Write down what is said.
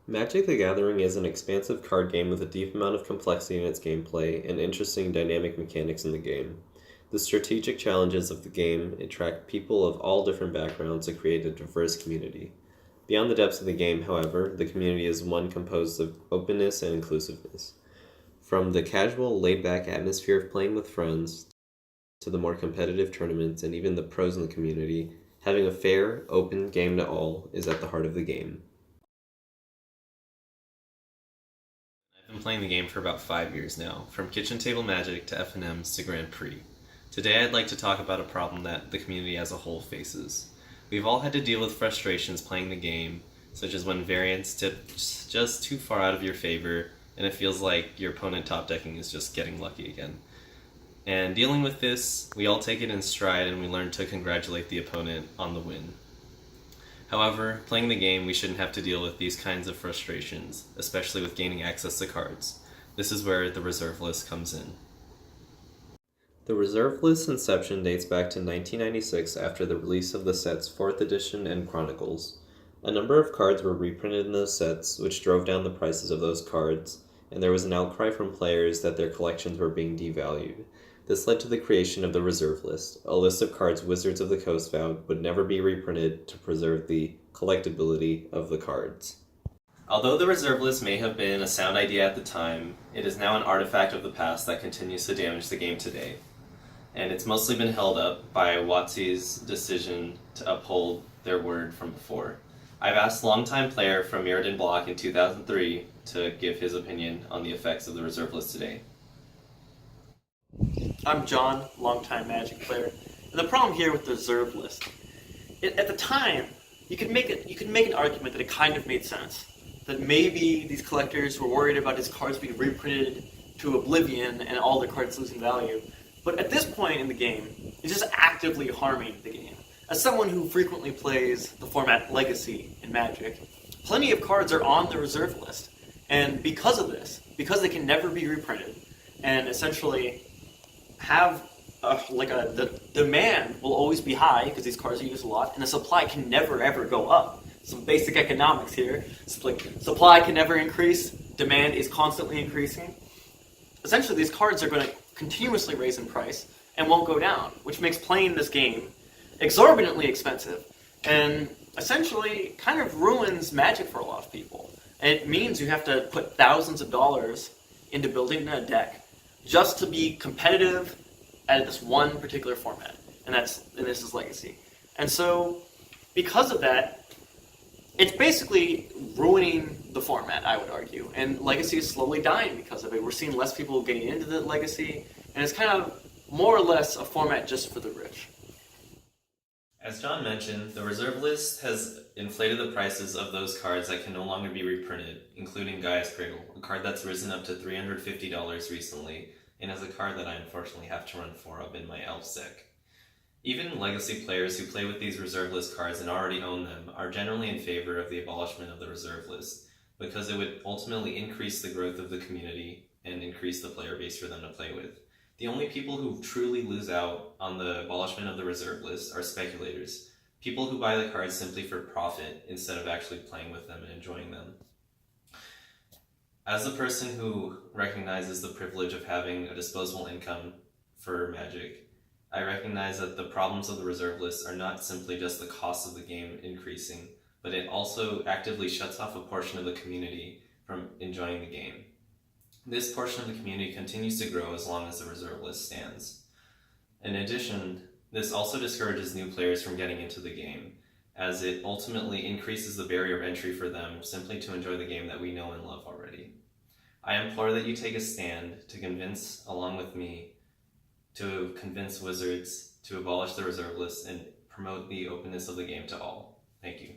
Magic the Gathering is an expansive card game with a deep amount of complexity in its gameplay and interesting dynamic mechanics in the game. The strategic challenges of the game attract people of all different backgrounds to create a diverse community. Beyond the depths of the game, however, the community is one composed of openness and inclusiveness. From the casual, laid back atmosphere of playing with friends to the more competitive tournaments and even the pros in the community, having a fair, open game to all is at the heart of the game. I've been playing the game for about 5 years now, from kitchen table magic to FNMs to Grand Prix. Today I'd like to talk about a problem that the community as a whole faces. We've all had to deal with frustrations playing the game, such as when variants tip just too far out of your favor, and it feels like your opponent top decking is just getting lucky again. And dealing with this, we all take it in stride and we learn to congratulate the opponent on the win. However, playing the game, we shouldn't have to deal with these kinds of frustrations, especially with gaining access to cards. This is where the reserve list comes in. The reserve list's inception dates back to 1996 after the release of the set's 4th edition and Chronicles. A number of cards were reprinted in those sets, which drove down the prices of those cards, and there was an outcry from players that their collections were being devalued. This led to the creation of the reserve list, a list of cards Wizards of the Coast vowed would never be reprinted to preserve the collectability of the cards. Although the reserve list may have been a sound idea at the time, it is now an artifact of the past that continues to damage the game today. And it's mostly been held up by WotC's decision to uphold their word from before. I've asked longtime player from Mirrodin Block in 2003 to give his opinion on the effects of the reserve list today. I'm John, longtime Magic player, and the problem here with the reserve list, at the time, you could make an argument that it kind of made sense. That maybe these collectors were worried about his cards being reprinted to oblivion and all their cards losing value. But at this point in the game, it's just actively harming the game. As someone who frequently plays the format Legacy in Magic, plenty of cards are on the reserve list. And because of this, because they can never be reprinted, and essentially have the demand will always be high because these cards are used a lot, and the supply can never ever go up. Some basic economics here. It's like supply can never increase, demand is constantly increasing. Essentially, these cards are going to continuously raise in price and won't go down, which makes playing this game exorbitantly expensive and essentially kind of ruins Magic for a lot of people. And it means you have to put thousands of dollars into building a deck just to be competitive at this one particular format, and this is Legacy. And so, because of that, it's basically ruining the format, I would argue, and Legacy is slowly dying because of it. We're seeing less people getting into the Legacy, and it's kind of more or less a format just for the rich. As John mentioned, the reserve list has inflated the prices of those cards that can no longer be reprinted, including Gaia's Cradle, a card that's risen up to $350 recently, and is a card that I unfortunately have to run 4 of in my Elf deck. Even Legacy players who play with these reserve list cards and already own them are generally in favor of the abolishment of the reserve list, because it would ultimately increase the growth of the community and increase the player base for them to play with. The only people who truly lose out on the abolishment of the reserve list are speculators, people who buy the cards simply for profit instead of actually playing with them and enjoying them. As a person who recognizes the privilege of having a disposable income for Magic, I recognize that the problems of the reserve list are not simply just the cost of the game increasing, but it also actively shuts off a portion of the community from enjoying the game. This portion of the community continues to grow as long as the reserve list stands. In addition, this also discourages new players from getting into the game, as it ultimately increases the barrier of entry for them simply to enjoy the game that we know and love already. I implore that you take a stand to convince, along with me, to convince Wizards to abolish the reserve list and promote the openness of the game to all. Thank you.